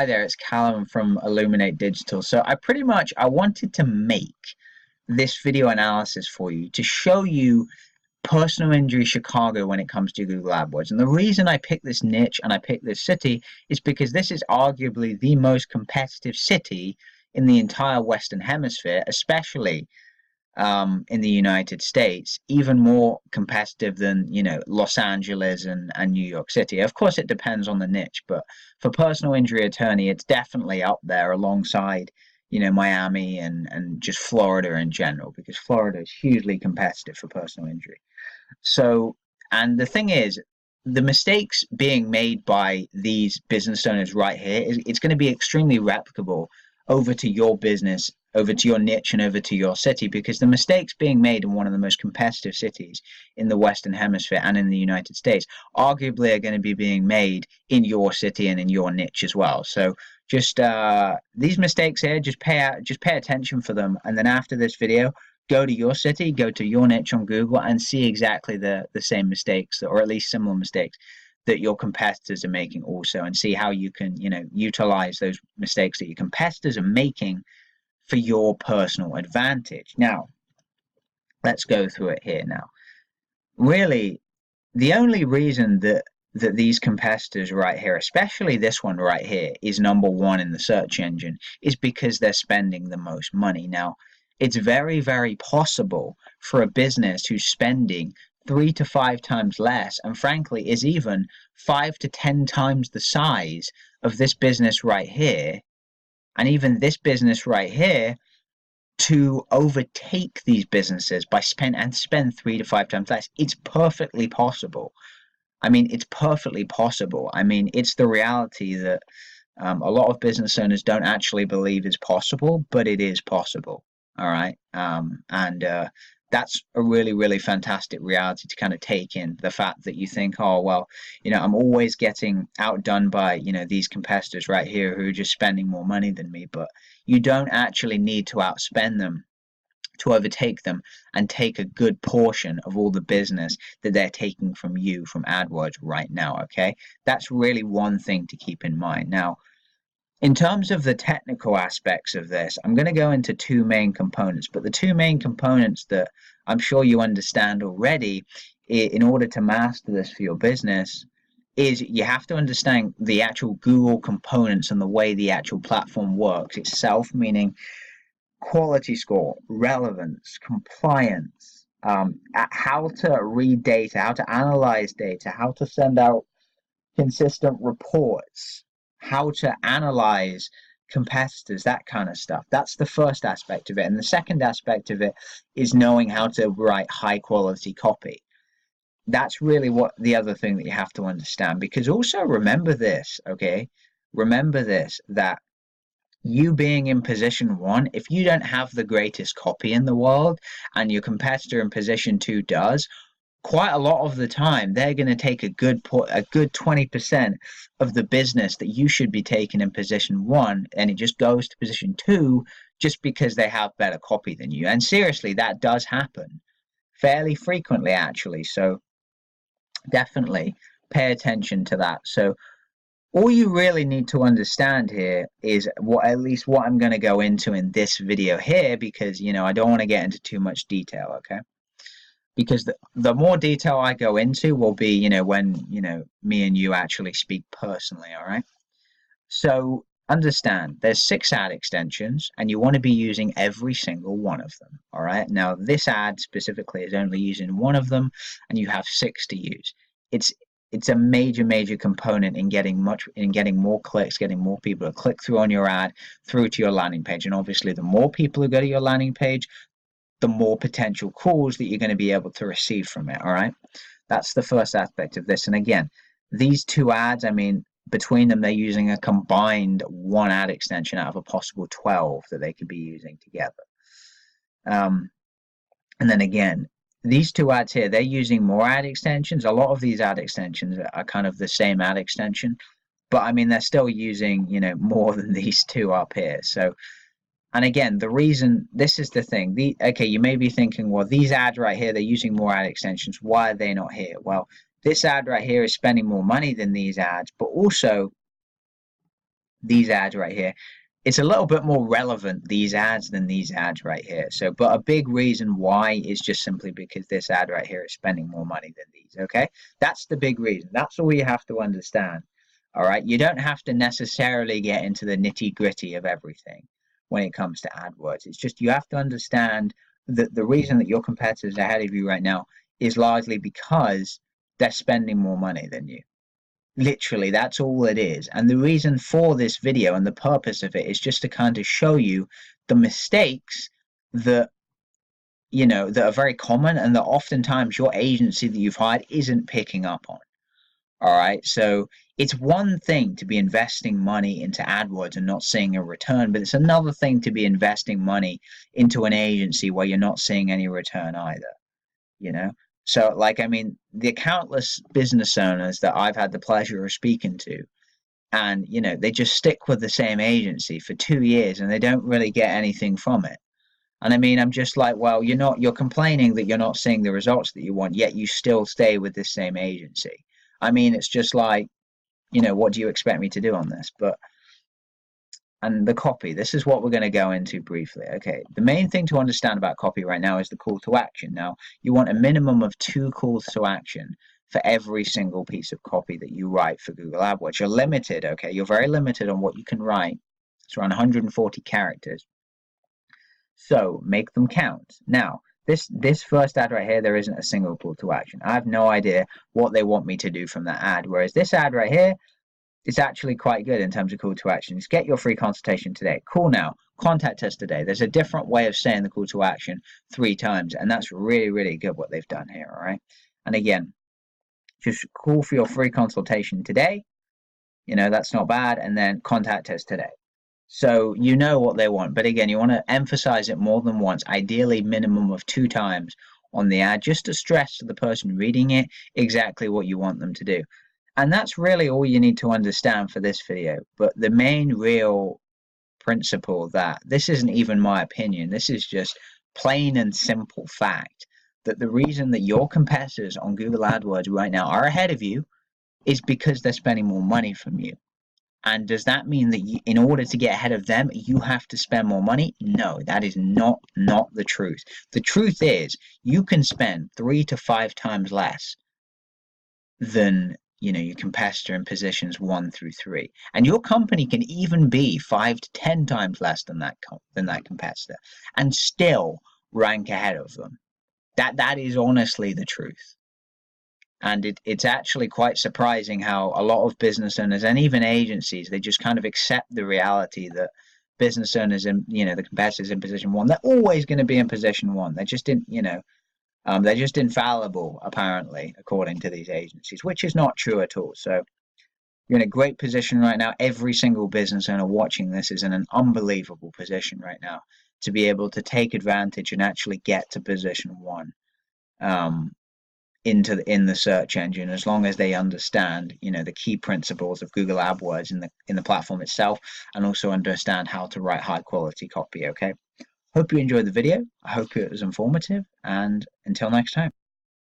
Hi there, it's Callum from Illuminate Digital. So I wanted to make this video analysis for you to show you personal injury Chicago when it comes to Google AdWords. And the reason I picked this niche and I picked this city is because this is arguably the most competitive city in the entire Western Hemisphere, especially in the United States, even more competitive than, Los Angeles and New York City. Of course, it depends on the niche, but for personal injury attorney, it's definitely up there alongside, Miami and just Florida in general, because Florida is hugely competitive for personal injury. So, and the thing is, the mistakes being made by these business owners right here it's going to be extremely replicable over to your business, over to your niche, and over to your city, because the mistakes being made in one of the most competitive cities in the Western Hemisphere and in the United States arguably are going to be being made in your city and in your niche as well. So just these mistakes here, just pay attention for them, and then after this video, go to your city, go to your niche on Google, and see exactly the same mistakes, or at least similar mistakes, that your competitors are making also, and see how you can, utilize those mistakes that your competitors are making for your personal advantage. Now, let's go through it here now. Really, the only reason that these competitors right here, especially this one right here, is #1 in the search engine is because they're spending the most money. Now, it's very, very possible for a business who's spending 3 to 5 times less, and frankly is even 5 to 10 times the size of this business right here, and even this business right here, to overtake these businesses by spend 3 to 5 times less. It's perfectly possible. I mean, it's perfectly possible. I mean, it's the reality that a lot of business owners don't actually believe is possible, but it is possible. All right. And that's a really, really fantastic reality to kind of take in, the fact that you think, oh, well, I'm always getting outdone by, these competitors right here who are just spending more money than me. But you don't actually need to outspend them to overtake them and take a good portion of all the business that they're taking from you from AdWords right now. Okay. That's really one thing to keep in mind. Now, in terms of the technical aspects of this, I'm going to go into two main components, but the two main components that I'm sure you understand already in order to master this for your business is you have to understand the actual Google components and the way the actual platform works itself, meaning quality score, relevance, compliance, how to read data, how to analyze data, how to send out consistent reports, how to analyze competitors, that kind of stuff. That's the first aspect of it. And the second aspect of it is knowing how to write high quality copy. That's really what the other thing that you have to understand. Because also remember this, okay? Remember this, that you being in position 1, if you don't have the greatest copy in the world and your competitor in position 2 does, quite a lot of the time they're going to take a good 20% of the business that you should be taking in position 1, and it just goes to position 2 just because they have better copy than you. And seriously, that does happen fairly frequently, actually. So definitely pay attention to that. So all you really need to understand here is at least what I'm going to go into in this video here, because I don't want to get into too much detail, okay? Because the more detail I go into will be, when, me and you actually speak personally, all right? So understand there's 6 ad extensions and you want to be using every single one of them, all right? Now, this ad specifically is only using one of them and you have 6 to use. It's a major component in getting more clicks, getting more people to click through on your ad through to your landing page. And obviously, the more people who go to your landing page, the more potential calls that you're going to be able to receive from it. All right. That's the first aspect of this. And again, these 2 ads, I mean, between them, they're using a combined 1 ad extension out of a possible 12 that they could be using together. And then again, these 2 ads here, they're using more ad extensions. A lot of these ad extensions are kind of the same ad extension, but I mean, they're still using, more than these 2 up here. So, and again, the reason, this is the thing, okay, you may be thinking, well, these ads right here, they're using more ad extensions. Why are they not here? Well, this ad right here is spending more money than these ads, but also these ads right here, it's a little bit more relevant, these ads, than these ads right here. So, but a big reason why is just simply because this ad right here is spending more money than these, okay? That's the big reason. That's all you have to understand, all right? You don't have to necessarily get into the nitty-gritty of everything when it comes to AdWords. It's just you have to understand that the reason that your competitors are ahead of you right now is largely because they're spending more money than you. Literally, that's all it is. And the reason for this video and the purpose of it is just to kind of show you the mistakes that, you know, that are very common and that oftentimes your agency that you've hired isn't picking up on. All right. So it's one thing to be investing money into AdWords and not seeing a return, but it's another thing to be investing money into an agency where you're not seeing any return either, you know? So, like, I mean, the countless business owners that I've had the pleasure of speaking to, and, you know, they just stick with the same agency for 2 years and they don't really get anything from it. And I mean, I'm just like, well, you're complaining that you're not seeing the results that you want, yet you still stay with this same agency. I mean, it's just like, you know, what do you expect me to do on this? But, and the copy, this is what we're going to go into briefly. Okay, the main thing to understand about copy right now is the call to action. Now, you want a minimum of 2 calls to action for every single piece of copy that you write for Google AdWords. You're limited, okay? You're very limited on what you can write. It's around 140 characters. So make them count. Now, this first ad right here, there isn't a single call to action. I have no idea what they want me to do from that ad. Whereas this ad right here, it's actually quite good in terms of call to actions. Get your free consultation today. Call now. Contact us today. There's a different way of saying the call to action 3 times, and that's really, really good what they've done here, all right? And again, just call for your free consultation today. You know, that's not bad. And then contact us today. So you know what they want. But again, you want to emphasize it more than once, ideally minimum of 2 times on the ad, just to stress to the person reading it exactly what you want them to do. And that's really all you need to understand for this video. But the main real principle that this isn't even my opinion, this is just plain and simple fact that the reason that your competitors on Google AdWords right now are ahead of you is because they're spending more money from you. And does that mean that in order to get ahead of them, you have to spend more money? No, that is not the truth. The truth is you can spend 3 to 5 times less than, you know, your competitor in positions 1 through 3, and your company can even be 5 to 10 times less than that competitor, and still rank ahead of them. That is honestly the truth. And it's actually quite surprising how a lot of business owners and even agencies, they just kind of accept the reality that business owners and, you know, the competitors in position 1, they're always going to be in position 1. They're just they're just infallible, apparently, according to these agencies, which is not true at all. So you're in a great position right now. Every single business owner watching this is in an unbelievable position right now to be able to take advantage and actually get to position 1. In the search engine, as long as they understand, you know, the key principles of Google AdWords in the platform itself, and also understand how to write high quality copy. Okay, hope you enjoyed the video. I hope it was informative, and until next time.